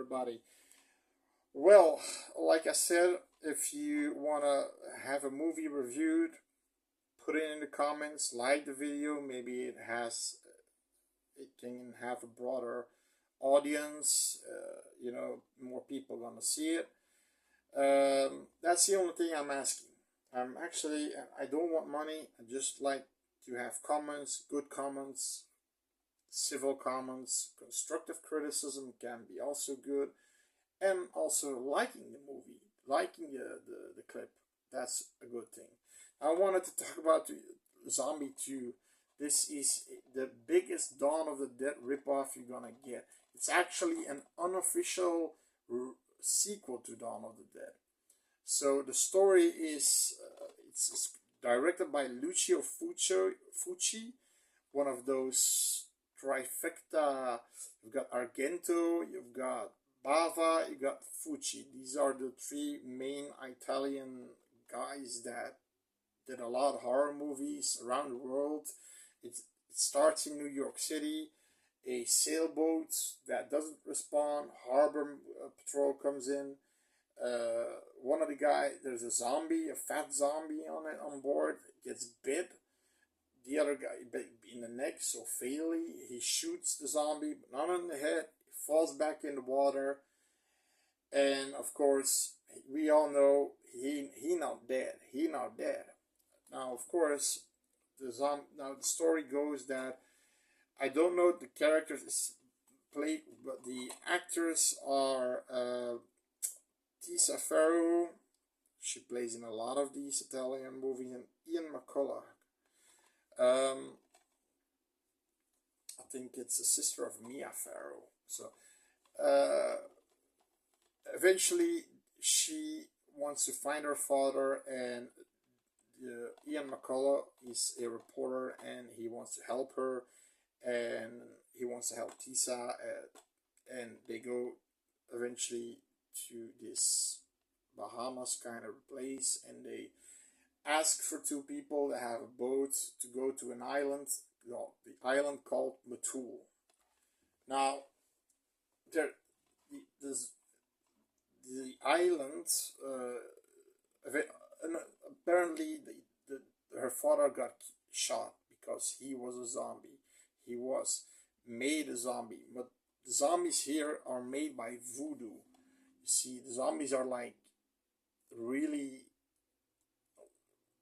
everybody. Well, like I said, if you want to have a movie reviewed, put it in the comments, like the video. Maybe it can have a broader audience. More people gonna see it. That's the only thing I'm asking. I don't want money. I just like to have comments, good comments, civil comments. Constructive criticism can be also good, and also liking the movie, liking the clip. That's a good thing. I wanted to talk about Zombie 2. This is the biggest Dawn of the Dead ripoff you're gonna get. It's actually an unofficial sequel to Dawn of the Dead. So the story is it's directed by Lucio Fucci, one of those trifecta. You've got Argento, you've got Bava, you got Fucci. These are the three main Italian guys that did a lot of horror movies around the world. It starts in New York City. A sailboat that doesn't respond. Harbor patrol comes in. One of the guys, there's a zombie, a fat zombie on board, gets bit. The other guy bit in the neck so fatally. He shoots the zombie, but not on the head. He falls back in the water, and of course, we all know he not dead. He not dead. Now, of course, the story goes that I don't know the characters is played, but the actors are Tisa Farrow. She plays in a lot of these Italian movies, and Ian McCulloch. I think it's the sister of Mia Farrow. So eventually, she wants to find her father, and Ian McCulloch is a reporter, and he wants to help her, and he wants to help Tisa, and they go eventually to this Bahamas kind of place, and they ask for two people that have a boat to go to an island, the island called Matul. Now, the island, apparently her father got shot because he was a zombie. He was made a zombie, but the zombies here are made by voodoo. You see, the zombies are like really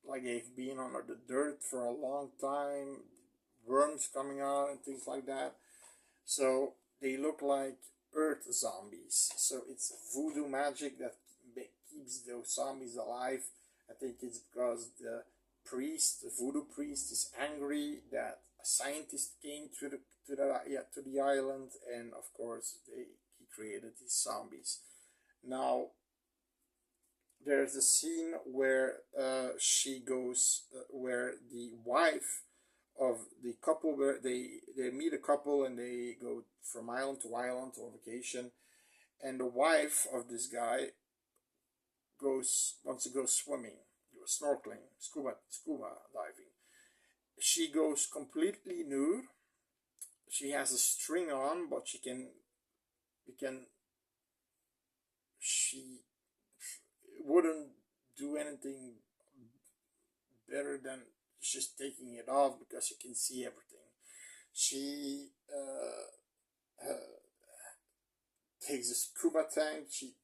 like they've been under the dirt for a long time, worms coming out and things like that. So they look like earth zombies. So it's voodoo magic that keeps those zombies alive. I think it's because the voodoo priest, is angry that a scientist came to the island, and of course he created these zombies. Now, there's a scene where she goes, where the wife of the couple, where they meet a couple and they go from island to island on vacation, and the wife of this guy wants to go swimming, snorkeling, scuba diving. She goes completely nude. She has a string on, but she wouldn't do anything better than just taking it off because you can see everything. She takes a scuba tank. She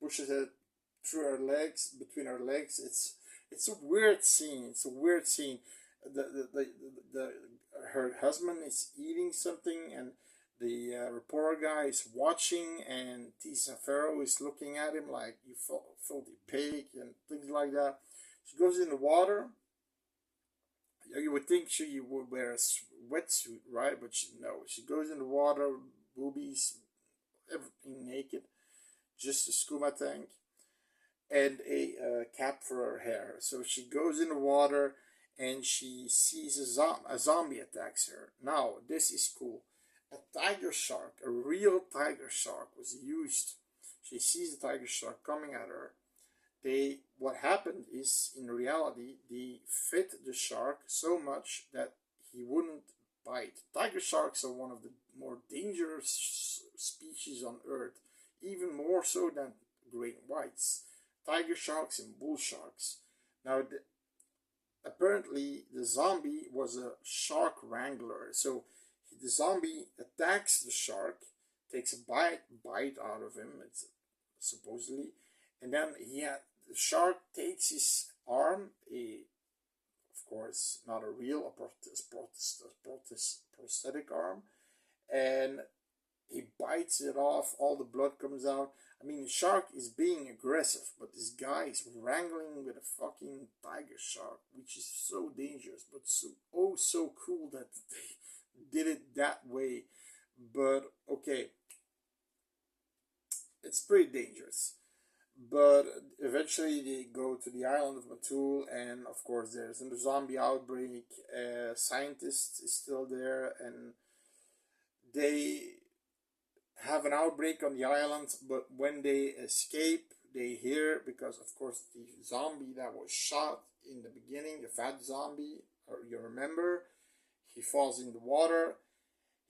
pushes it through her legs, between her legs. It's a weird scene. It's a weird scene. Her husband is eating something, and the reporter guy is watching, and Tisa Farrow is looking at him like, you filthy pig, and things like that. She goes in the water. You would think she would wear a wetsuit, right? But no. She goes in the water, boobies, everything naked, just a scuba tank and a cap for her hair. So she goes in the water, and she sees a zombie attacks her. Now, this is cool. A tiger shark, a real tiger shark, was used. She sees the tiger shark coming at her. What happened is, in reality, they fed the shark so much that he wouldn't bite. Tiger sharks are one of the more dangerous species on Earth, even more so than great whites. Tiger sharks and bull sharks. Now, apparently, the zombie was a shark wrangler. So the zombie attacks the shark, takes a bite out of him, it's supposedly, and then the shark takes his arm, of course, not a real, prosthetic arm, and he bites it off. All the blood comes out. I mean, the shark is being aggressive, but this guy is wrangling with a fucking tiger shark, which is so dangerous, but so cool that they did it that way. But okay, it's pretty dangerous. But eventually they go to the island of Matul, and of course there's a zombie outbreak. Scientist is still there, and they have an outbreak on the island. But when they escape, they hear, because of course the zombie that was shot in the beginning, the fat zombie, or you remember, he falls in the water.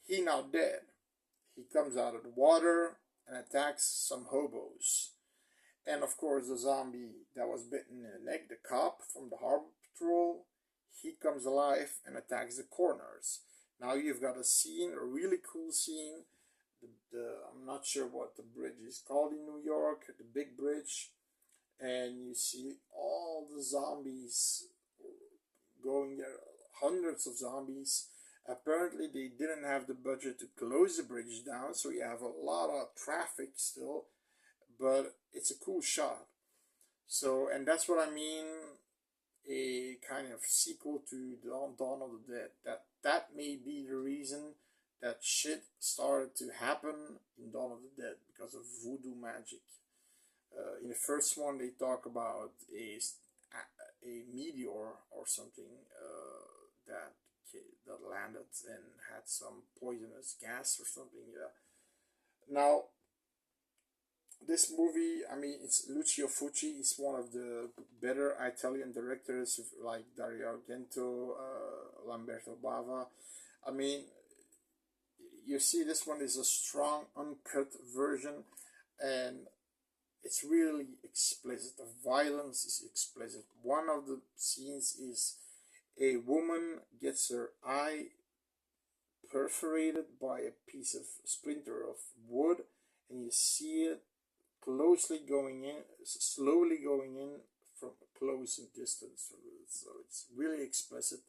He now dead. He comes out of the water and attacks some hobos. And of course, the zombie that was bitten in the neck, the cop from the harbor patrol, he comes alive and attacks the corners. Now you've got a scene, a really cool scene. I'm not sure what the bridge is called in New York, the big bridge. And you see all the zombies going there, hundreds of zombies. Apparently they didn't have the budget to close the bridge down, so you have a lot of traffic still, but it's a cool shot. So, and that's what I mean, a kind of sequel to Dawn of the Dead. That may be the reason that shit started to happen in Dawn of the Dead, because of voodoo magic. In the first one, they talk about a meteor or something that landed and had some poisonous gas or something. Yeah. Now, this movie, I mean, it's Lucio Fulci. He's one of the better Italian directors, like Dario Argento, Lamberto Bava. I mean, you see, this one is a strong, uncut version, and it's really explicit. The violence is explicit. One of the scenes is a woman gets her eye perforated by a piece of splinter of wood, and you see it slowly going in from a close and distance. So it's really explicit.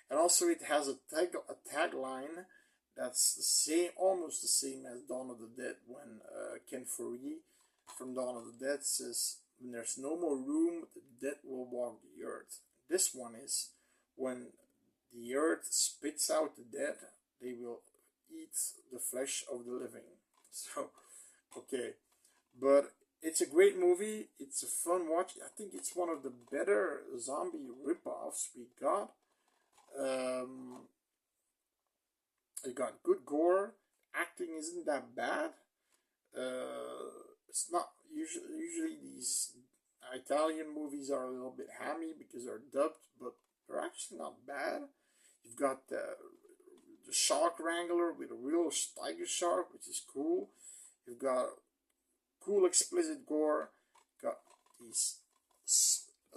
And also it has a tagline that's the same, almost the same as Dawn of the Dead, when Ken Foree from Dawn of the Dead says, "When there's no more room, the dead will walk the earth." This one is, when the earth spits out the dead, they will eat the flesh of the living. So, okay. But it's a great movie. It's a fun watch. I think it's one of the better zombie ripoffs we got. It got good gore. Acting isn't that bad. It's not usually these Italian movies are a little bit hammy because they're dubbed, but they're actually not bad. You've got the shark wrangler with a real tiger shark, which is cool. You've got cool explicit gore. You've got these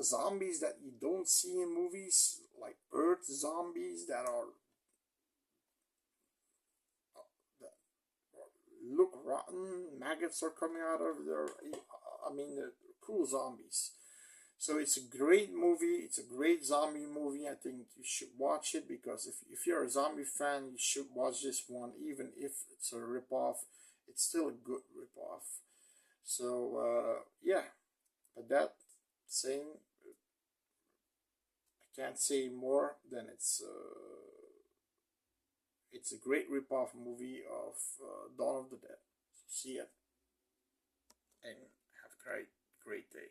zombies that you don't see in movies, like earth zombies that look rotten. Maggots are coming out of their, I mean, they're cool zombies. So it's a great movie. It's a great zombie movie. I think you should watch it, because if you're a zombie fan, you should watch this one. Even if it's a ripoff, it's still a good ripoff. So yeah, but that saying, I can't say more than it's a great ripoff movie of Dawn of the Dead. So see it, and have a great day.